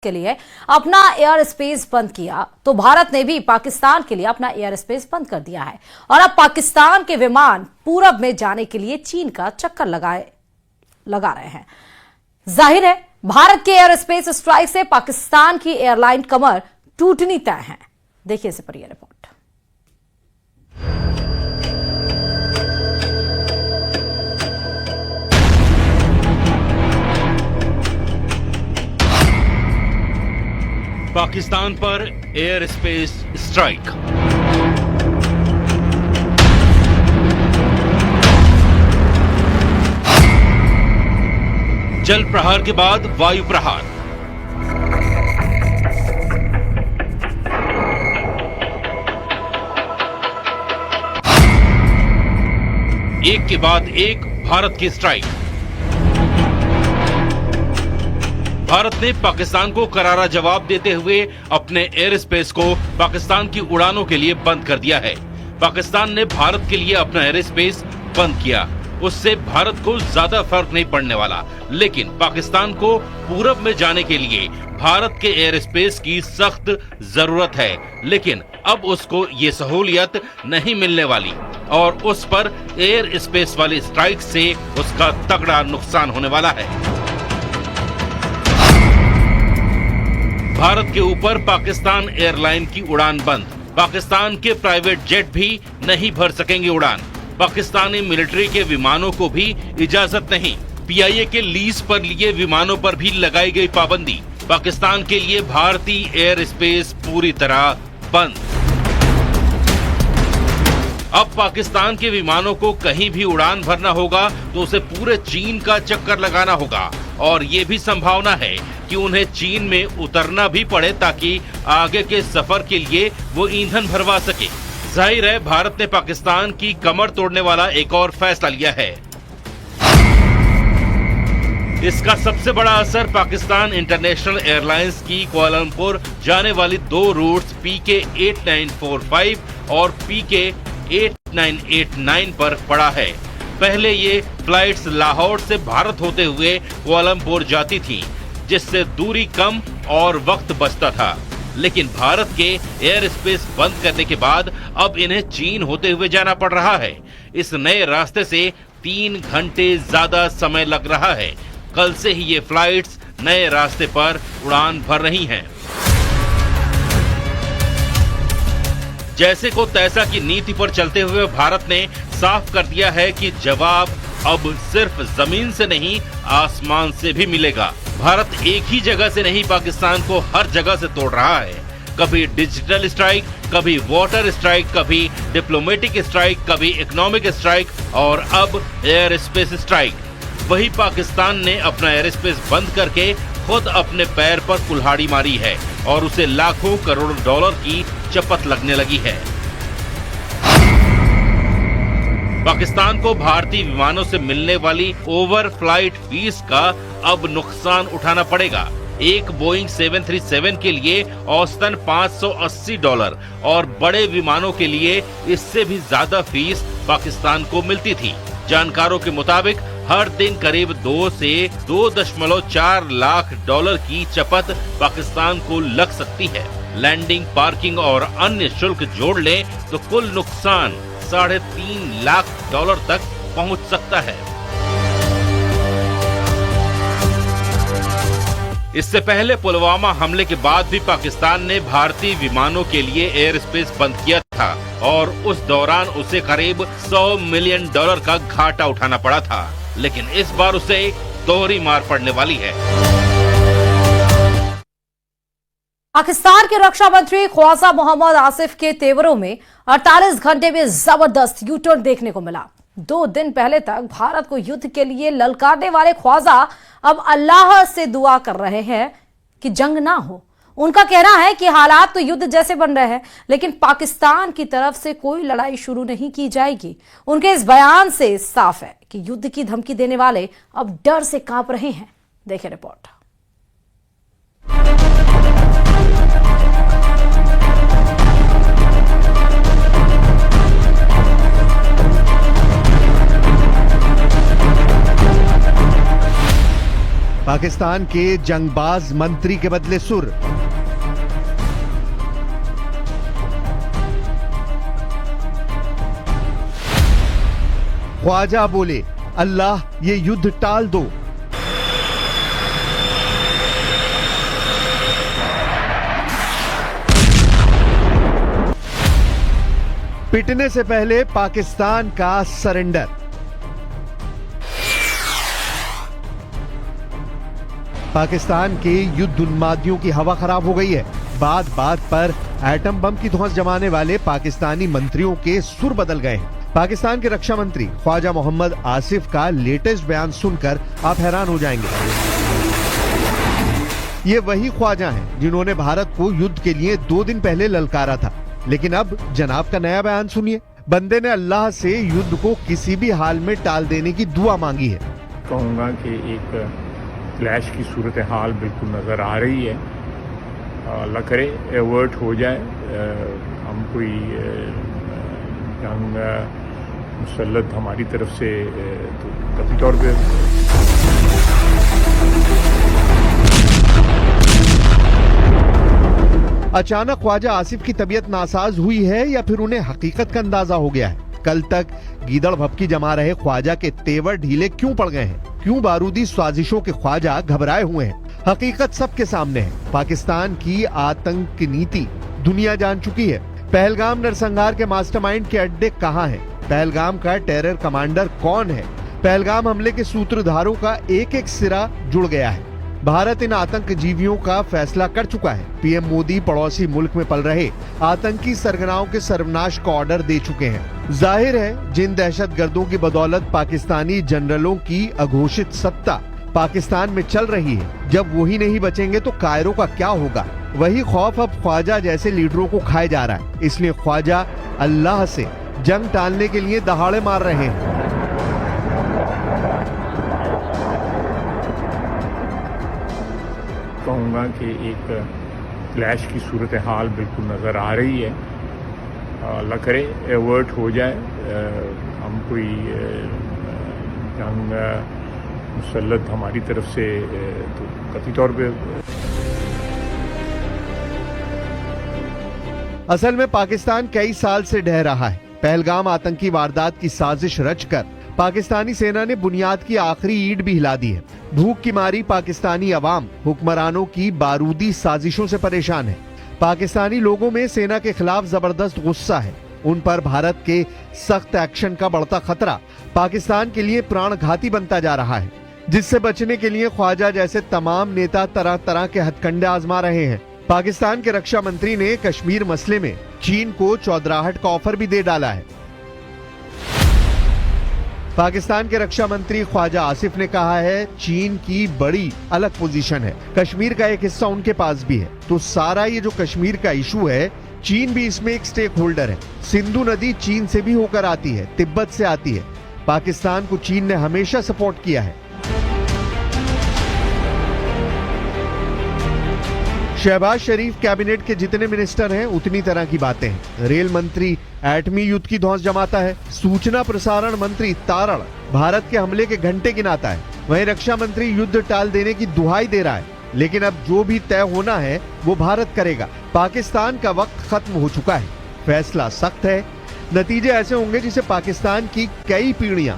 के लिए अपना एयर स्पेस बंद किया तो भारत ने भी पाकिस्तान के लिए अपना एयर स्पेस बंद कर दिया है और अब पाकिस्तान के विमान पूरब में जाने के लिए चीन का चक्कर लगा रहे हैं। जाहिर है भारत के एयर स्पेस स्ट्राइक से पाकिस्तान की एयरलाइन कमर टूटनी तय है। देखिए इस पर यह रिपोर्ट। पाकिस्तान पर एयर स्पेस स्ट्राइक। जल प्रहार के बाद वायु प्रहार। एक के बाद एक भारत की स्ट्राइक। भारत ने पाकिस्तान को करारा जवाब देते हुए अपने एयर स्पेस को पाकिस्तान की उड़ानों के लिए बंद कर दिया है। पाकिस्तान ने भारत के लिए अपना एयर स्पेस बंद किया, उससे भारत को ज्यादा फर्क नहीं पड़ने वाला, लेकिन पाकिस्तान को पूरब में जाने के लिए भारत के एयर स्पेस की सख्त जरूरत है। लेकिन अब उसको ये सहूलियत नहीं मिलने वाली और उस पर एयर स्पेस वाली स्ट्राइक से उसका तगड़ा नुकसान होने वाला है। भारत के ऊपर पाकिस्तान एयरलाइन की उड़ान बंद। पाकिस्तान के प्राइवेट जेट भी नहीं भर सकेंगे उड़ान। पाकिस्तानी मिलिट्री के विमानों को भी इजाजत नहीं। पीआईए के लीज पर लिए विमानों पर भी लगाई गई पाबंदी। पाकिस्तान के लिए भारतीय एयर स्पेस पूरी तरह बंद। अब पाकिस्तान के विमानों को कहीं भी उड़ान भरना होगा तो उसे पूरे चीन का चक्कर लगाना होगा और ये भी संभावना है कि उन्हें चीन में उतरना भी पड़े ताकि आगे के सफर के लिए वो ईंधन भरवा सके। जाहिर है भारत ने पाकिस्तान की कमर तोड़ने वाला एक और फैसला लिया है। इसका सबसे बड़ा असर पाकिस्तान इंटरनेशनल एयरलाइंस की कुआलालंपुर जाने वाली दो रूट्स पीके 8945 और पीके 8989 पर पड़ा है। पहले ये फ्लाइट्स लाहौर से भारत होते हुए कुआलालंपुर जाती थी, जिससे दूरी कम और वक्त बचता था। लेकिन भारत के एयर स्पेस बंद करने के बाद अब इन्हें चीन होते हुए जाना पड़ रहा है। इस नए रास्ते से 3 घंटे ज्यादा समय लग रहा है। कल से ही ये फ्लाइट्स नए रास्ते पर उड़ान भर रही हैं। जैसे को तैसा की नीति पर चलते हुए भारत ने साफ कर दिया है कि जवाब अब सिर्फ जमीन से नहीं आसमान से भी मिलेगा। भारत एक ही जगह से नहीं पाकिस्तान को हर जगह से तोड़ रहा है। कभी डिजिटल स्ट्राइक, कभी वाटर स्ट्राइक, कभी डिप्लोमेटिक स्ट्राइक, कभी इकोनॉमिक स्ट्राइक और अब एयर स्पेस स्ट्राइक। वही पाकिस्तान ने अपना एयर स्पेस बंद करके खुद अपने पैर पर कुल्हाड़ी मारी है और उसे लाखों करोड़ डॉलर की चपत लगने लगी है। पाकिस्तान को भारतीय विमानों से मिलने वाली ओवर फ्लाइट फीस का अब नुकसान उठाना पड़ेगा। एक बोइंग 737 के लिए औसतन $580 और बड़े विमानों के लिए इससे भी ज्यादा फीस पाकिस्तान को मिलती थी। जानकारों के मुताबिक हर दिन करीब 2 से 2.4 लाख डॉलर की चपत पाकिस्तान को लग सकती है। लैंडिंग, पार्किंग और अन्य शुल्क जोड़ लें तो कुल नुकसान $3.5 लाख तक पहुंच सकता है। इससे पहले पुलवामा हमले के बाद भी पाकिस्तान ने भारतीय विमानों के लिए एयर स्पेस बंद किया था और उस दौरान उसे करीब $100 मिलियन का घाटा उठाना पड़ा था। लेकिन इस बार उसे दोहरी मार पड़ने वाली है। पाकिस्तान के रक्षा मंत्री ख्वाजा मोहम्मद आसिफ के तेवरों में 48 घंटे में जबरदस्त यू टर्न देखने को मिला। 2 दिन पहले तक भारत को युद्ध के लिए ललकारने वाले ख्वाजा अब अल्लाह से दुआ कर रहे हैं कि जंग ना हो। उनका कहना है कि हालात तो युद्ध जैसे बन रहे हैं, लेकिन पाकिस्तान की तरफ से कोई लड़ाई शुरू नहीं की जाएगी। उनके इस बयान से साफ है कि युद्ध की धमकी देने वाले अब डर से कांप रहे हैं। देखिए रिपोर्ट। पाकिस्तान के जंगबाज मंत्री के बदले सुर। ख्वाजा बोले, अल्लाह ये युद्ध टाल दो। पिटने से पहले पाकिस्तान का सरेंडर। पाकिस्तान के युद्ध उन्मादियों की हवा खराब हो गई है। बात बात पर एटम बम की धौंस जमाने वाले पाकिस्तानी मंत्रियों के सुर बदल गए हैं। पाकिस्तान के रक्षा मंत्री ख्वाजा मोहम्मद आसिफ का लेटेस्ट बयान सुनकर आप हैरान हो जाएंगे। ये वही ख्वाजा हैं जिन्होंने भारत को युद्ध के लिए 2 दिन पहले ललकारा था, लेकिन अब जनाब का नया बयान सुनिए। बंदे ने अल्लाह से युद्ध को किसी भी हाल में टाल देने की दुआ मांगी है। कहूँगा कि एक क्लैश की सूरत हाल बिल्कुल नज़र आ रही है। अल्लाह करे एवर्ट हो जाए, हम कोई जंग मुसल्लत हमारी तरफ से तो कतई तौर पे अचानक ख्वाजा आसिफ की तबीयत नासाज हुई है या फिर उन्हें हकीकत का अंदाजा हो गया है? कल तक गीदड़ भपकी जमा रहे ख्वाजा के तेवर ढीले क्यों पड़ गए हैं? क्यों बारूदी साजिशों के ख्वाजा घबराए हुए हैं? हकीकत सबके सामने है। पाकिस्तान की आतंक नीति दुनिया जान चुकी है। पहलगाम नरसंहार के मास्टरमाइंड के अड्डे कहाँ हैं? पहलगाम का टेरर कमांडर कौन है? पहलगाम हमले के सूत्रधारों का एक एक सिरा जुड़ गया है। भारत इन आतंकजीवियों का फैसला कर चुका है। पीएम मोदी पड़ोसी मुल्क में पल रहे आतंकी सरगनाओं के सर्वनाश का ऑर्डर दे चुके हैं। जाहिर है जिन दहशतगर्दों की बदौलत पाकिस्तानी जनरलों की अघोषित सत्ता पाकिस्तान में चल रही है, जब वही नहीं बचेंगे तो कायरों का क्या होगा? वही खौफ अब ख्वाजा जैसे लीडरों को खाए जा रहा है। इसलिए ख्वाजा अल्लाह से जंग टालने के लिए दहाड़े मार रहे हैं। कहूँगा कि एक क्लैश की सूरत हाल बिल्कुल नज़र आ रही है। अल्लाह करे एवर्ट हो जाए, हम कोई जंग मुसल्लत हमारी तरफ से तो कतई तौर पे असल में पाकिस्तान कई साल से ढह रहा है। पहलगाम आतंकी वारदात की साजिश रचकर पाकिस्तानी सेना ने बुनियाद की आखिरी ईंट भी हिला दी है। भूख की मारी पाकिस्तानी अवाम हुक्मरानों की बारूदी साजिशों से परेशान है। पाकिस्तानी लोगों में सेना के खिलाफ जबरदस्त गुस्सा है। उन पर भारत के सख्त एक्शन का बढ़ता खतरा पाकिस्तान के लिए प्राणघाती बनता जा रहा है, जिससे बचने के लिए ख्वाजा जैसे तमाम नेता तरह तरह के हथकंडे आजमा रहे हैं। पाकिस्तान के रक्षा मंत्री ने कश्मीर मसले में चीन को चौधराहट का ऑफर भी दे डाला है। पाकिस्तान के रक्षा मंत्री ख्वाजा आसिफ ने कहा है चीन की बड़ी अलग पोजीशन है, कश्मीर का एक हिस्सा उनके पास भी है, तो सारा ये जो कश्मीर का इशू है चीन भी इसमें एक स्टेक होल्डर है। सिंधु नदी चीन से भी होकर आती है, तिब्बत से आती है। पाकिस्तान को चीन ने हमेशा सपोर्ट किया है। शहबाज शरीफ कैबिनेट के जितने मिनिस्टर हैं उतनी तरह की बातें हैं। रेल मंत्री एटमी युद्ध की धौंस जमाता है। सूचना प्रसारण मंत्री तारण भारत के हमले के घंटे गिनाता है। वहीं रक्षा मंत्री युद्ध टाल देने की दुहाई दे रहा है, लेकिन अब जो भी तय होना है वो भारत करेगा। पाकिस्तान का वक्त खत्म हो चुका है। फैसला सख्त है, नतीजे ऐसे होंगे जिसे पाकिस्तान की कई पीढ़ियां